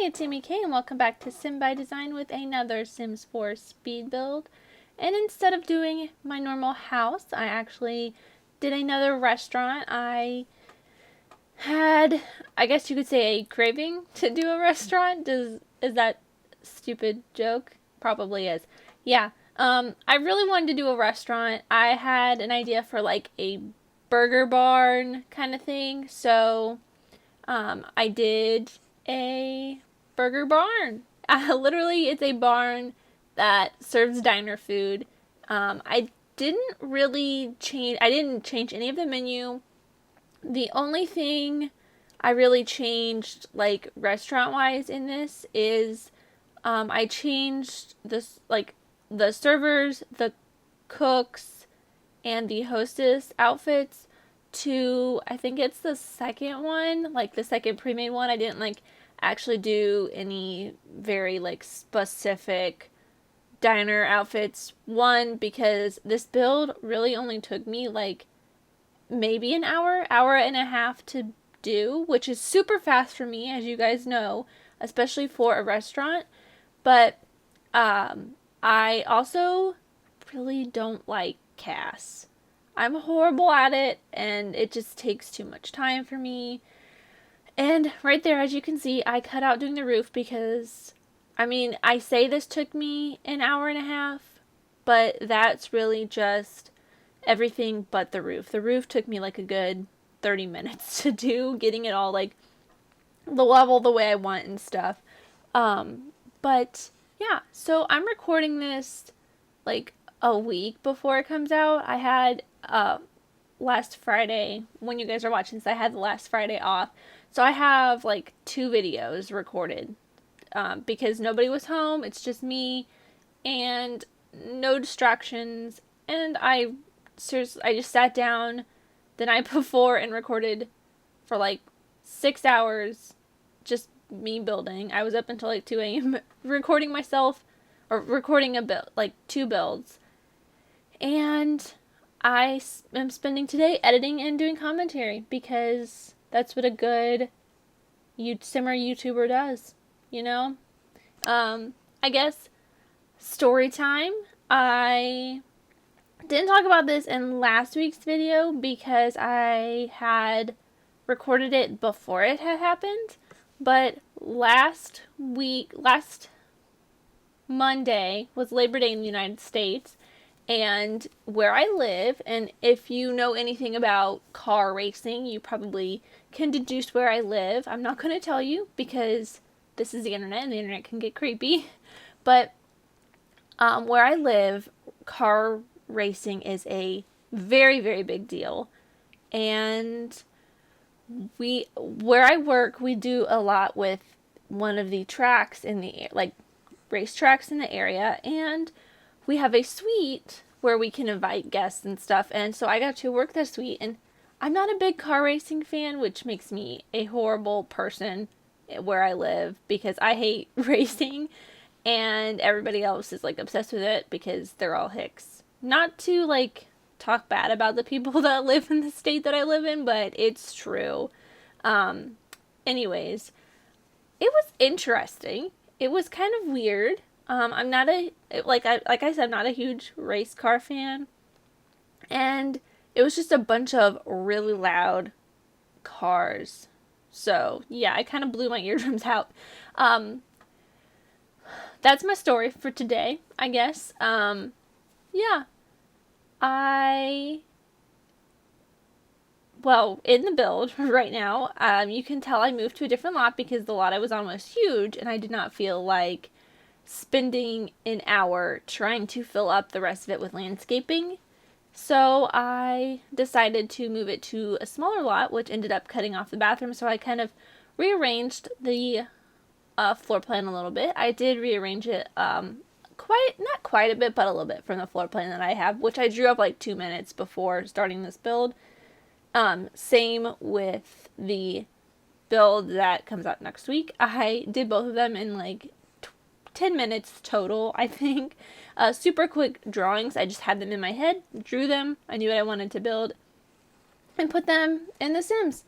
it's Amy K, and welcome back to Sim by Design with another Sims 4 speed build. And instead of doing my normal house, I actually did another restaurant. I had, I guess you could say, a craving to do a restaurant. Is that a stupid joke? Probably is. Yeah. I really wanted to do a restaurant. I had an idea for like a burger barn kind of thing. So I did a burger barn. Literally, it's a barn that serves diner food. I didn't change any of the menu. The only thing I really changed, like restaurant wise, in this is I changed this, like the servers, the cooks, and the hostess outfits to, I think it's the second one, like the second pre-made one. I didn't like actually do any very like specific diner outfits. One, because this build really only took me like maybe an hour and a half to do, which is super fast for me, as you guys know, especially for a restaurant. But I also really don't like CAS. I'm horrible at it, and it just takes too much time for me. And right there, as you can see, I cut out doing the roof because, I mean, I say this took me an hour and a half, but that's really just everything but the roof. The roof took me like a good 30 minutes to do, getting it all like the level the way I want and stuff. But yeah, so I'm recording this like a week before it comes out. I had last Friday, when you guys are watching this, I had the last Friday off. So I have like 2 videos recorded because nobody was home. It's just me and no distractions. And I just sat down the night before and recorded for like 6 hours, just me building. I was up until like 2 a.m. recording myself, or recording a build, like 2 builds. And I am spending today editing and doing commentary because that's what a good simmer YouTuber does, you know? I guess story time. I didn't talk about this in last week's video because I had recorded it before it had happened, but last Monday was Labor Day in the United States, and where I live, and if you know anything about car racing, you probably can deduce where I live. I'm not going to tell you because this is the internet and the internet can get creepy. But where I live, car racing is a very, very big deal. And where I work, we do a lot with one of the tracks in the, like race tracks in the area, and we have a suite where we can invite guests and stuff. And so I got to work the suite, and I'm not a big car racing fan, which makes me a horrible person where I live because I hate racing, and everybody else is like obsessed with it because they're all hicks. Not to like talk bad about the people that live in the state that I live in, but it's true. Anyways, it was interesting. It was kind of weird. I'm not like I said, I'm not a huge race car fan, and it was just a bunch of really loud cars. So yeah, I kind of blew my eardrums out. That's my story for today, I guess. Yeah, well, in the build right now, you can tell I moved to a different lot because the lot I was on was huge, and I did not feel like spending an hour trying to fill up the rest of it with landscaping. So I decided to move it to a smaller lot, which ended up cutting off the bathroom. So I kind of rearranged the floor plan a little bit. I did rearrange it not quite a bit, but a little bit from the floor plan that I have, which I drew up like 2 minutes before starting this build. Same with the build that comes out next week. I did both of them in like 10 minutes total, I think. Super quick drawings. I just had them in my head, drew them. I knew what I wanted to build, and put them in The Sims.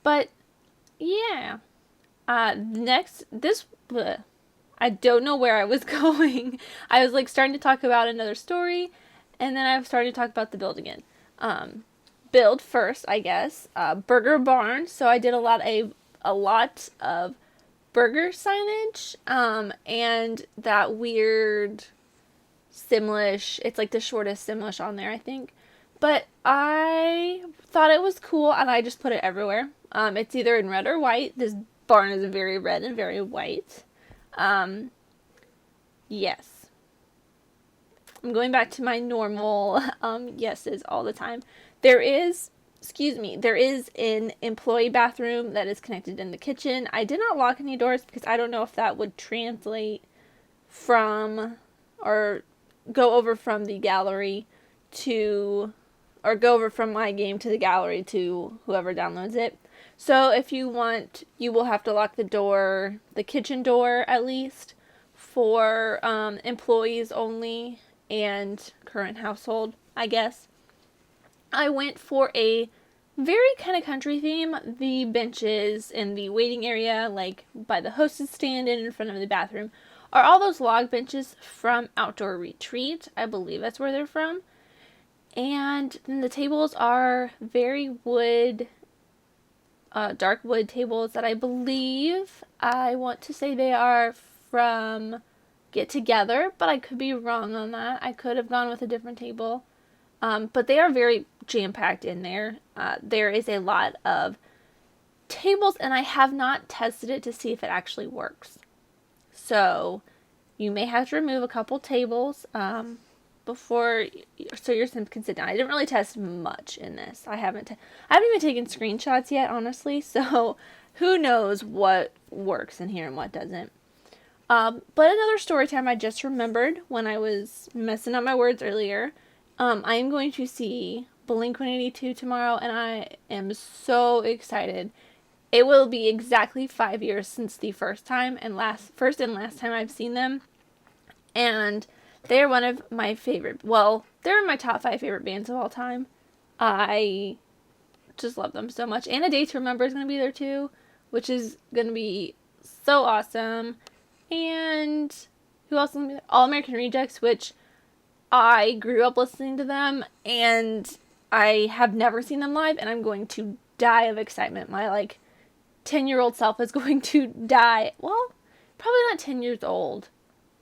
But yeah, this bleh, I don't know where I was going. I was like starting to talk about another story, and then I was starting to talk about the build again. Build first, I guess. Burger barn. So I did a lot of burger signage, and that weird Simlish. It's like the shortest Simlish on there, I think. But I thought it was cool, and I just put it everywhere. It's either in red or white. This barn is very red and very white. Yes. I'm going back to my normal yeses all the time. There is an employee bathroom that is connected in the kitchen. I did not lock any doors because I don't know if that would translate from or go over from the gallery to, or go over from my game to the gallery to whoever downloads it. So if you want, you will have to lock the door, the kitchen door at least, for employees only and current household, I guess. I went for a very kind of country theme. The benches in the waiting area, like by the hostess stand and in front of the bathroom, are all those log benches from Outdoor Retreat. I believe that's where they're from. And then the tables are very wood, dark wood tables that I believe, I want to say they are from Get Together, but I could be wrong on that. I could have gone with a different table. But they are very jam-packed in there. There is a lot of tables, and I have not tested it to see if it actually works. So you may have to remove a couple tables before, so your Sims can sit down. I didn't really test much in this. I haven't even taken screenshots yet, honestly. So who knows what works in here and what doesn't. But another story time I just remembered when I was messing up my words earlier. I am going to see Blink-182 tomorrow, and I am so excited. It will be exactly 5 years since the first and last time I've seen them, and they are one of my favorite. Well, they're in my top 5 favorite bands of all time. I just love them so much, and A Day to Remember is going to be there too, which is going to be so awesome. And who else is going to be there? All American Rejects, which I grew up listening to them, and I have never seen them live, and I'm going to die of excitement. My 10-year-old self is going to die. Well, probably not 10 years old.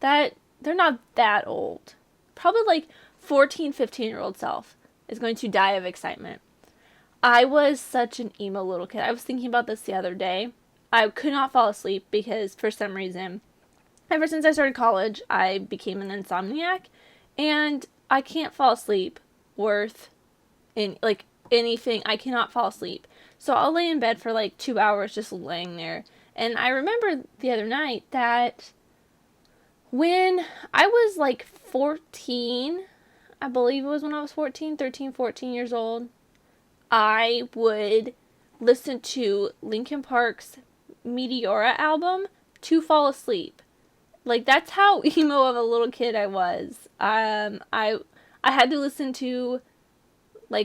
They're not that old. Probably 14, 15-year-old self is going to die of excitement. I was such an emo little kid. I was thinking about this the other day. I could not fall asleep because for some reason, ever since I started college, I became an insomniac. And I can't fall asleep worth anything. I cannot fall asleep. So I'll lay in bed for 2 hours just laying there. And I remember the other night that when I was 14, I believe it was when I was 14 years old, I would listen to Linkin Park's Meteora album to fall asleep. That's how emo of a little kid I was. I had to listen to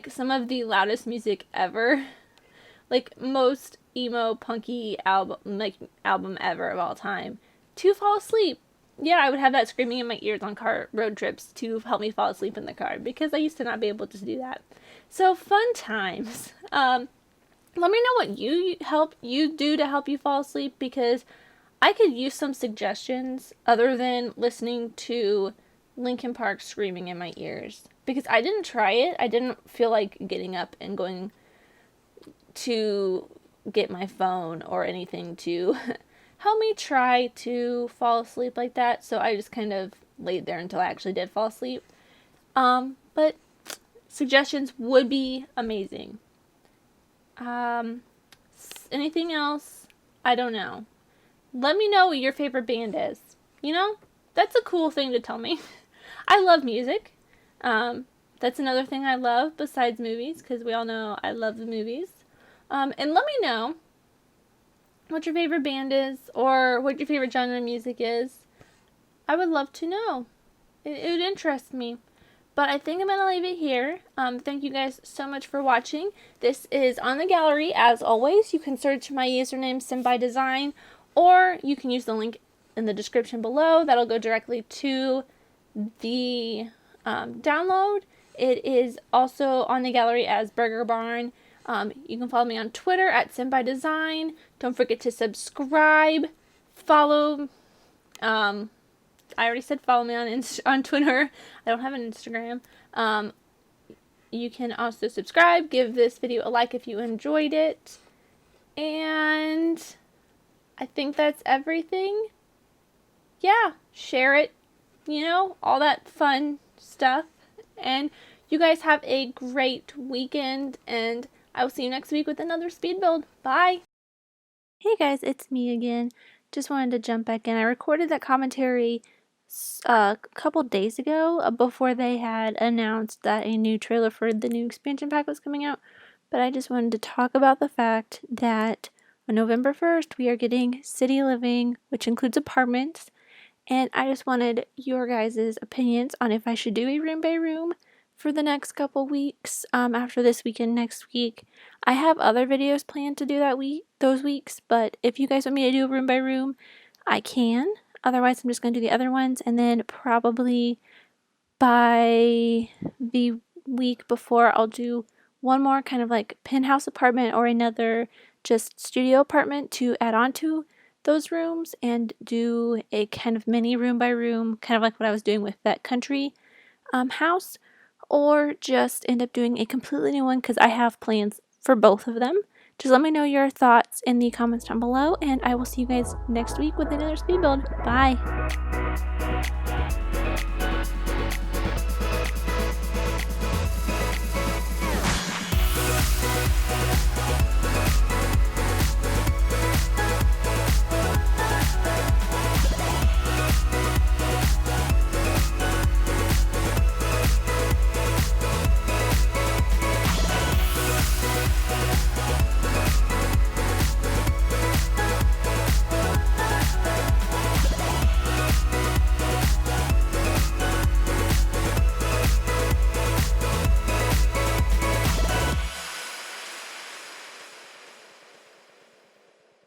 some of the loudest music ever, most emo punky album ever of all time, to fall asleep. Yeah, I would have that screaming in my ears on road trips to help me fall asleep in the car because I used to not be able to do that. So fun times. Let me know what you do to help you fall asleep, because I could use some suggestions other than listening to Linkin Park screaming in my ears. Because I didn't try it. I didn't feel like getting up and going to get my phone or anything to help me try to fall asleep like that. So I just kind of laid there until I actually did fall asleep. But suggestions would be amazing. Anything else? I don't know. Let me know what your favorite band is. That's a cool thing to tell me. I love music. That's another thing I love besides movies, because we all know I love the movies. And let me know what your favorite band is, or what your favorite genre of music is. I would love to know. It would interest me. But I think I'm going to leave it here. Thank you guys so much for watching. This is on the gallery, as always. You can search my username, SimByDesign, or you can use the link in the description below. That'll go directly to the download. It is also on the gallery as Burger Barn. You can follow me on Twitter at SimByDesign. Don't forget to subscribe, follow. I already said follow me on Twitter. I don't have an Instagram. You can also subscribe, give this video a like if you enjoyed it, and I think that's everything. Yeah, share it, all that fun stuff. And you guys have a great weekend, and I will see you next week with another speed build. Bye! Hey guys, it's me again. Just wanted to jump back in. I recorded that commentary a couple days ago before they had announced that a new trailer for the new expansion pack was coming out. But I just wanted to talk about the fact that on November 1st we are getting City Living, which includes apartments. And I just wanted your guys' opinions on if I should do a room by room for the next couple weeks, after this weekend next week. I have other videos planned to do those weeks, but if you guys want me to do a room by room, I can. Otherwise, I'm just going to do the other ones, and then probably by the week before, I'll do one more kind of like penthouse apartment or another just studio apartment to add on to those rooms and do a kind of mini room by room, kind of like what I was doing with that country house, or just end up doing a completely new one because I have plans for both of them. Just let me know your thoughts in the comments down below, and I will see you guys next week with another speed build. Bye!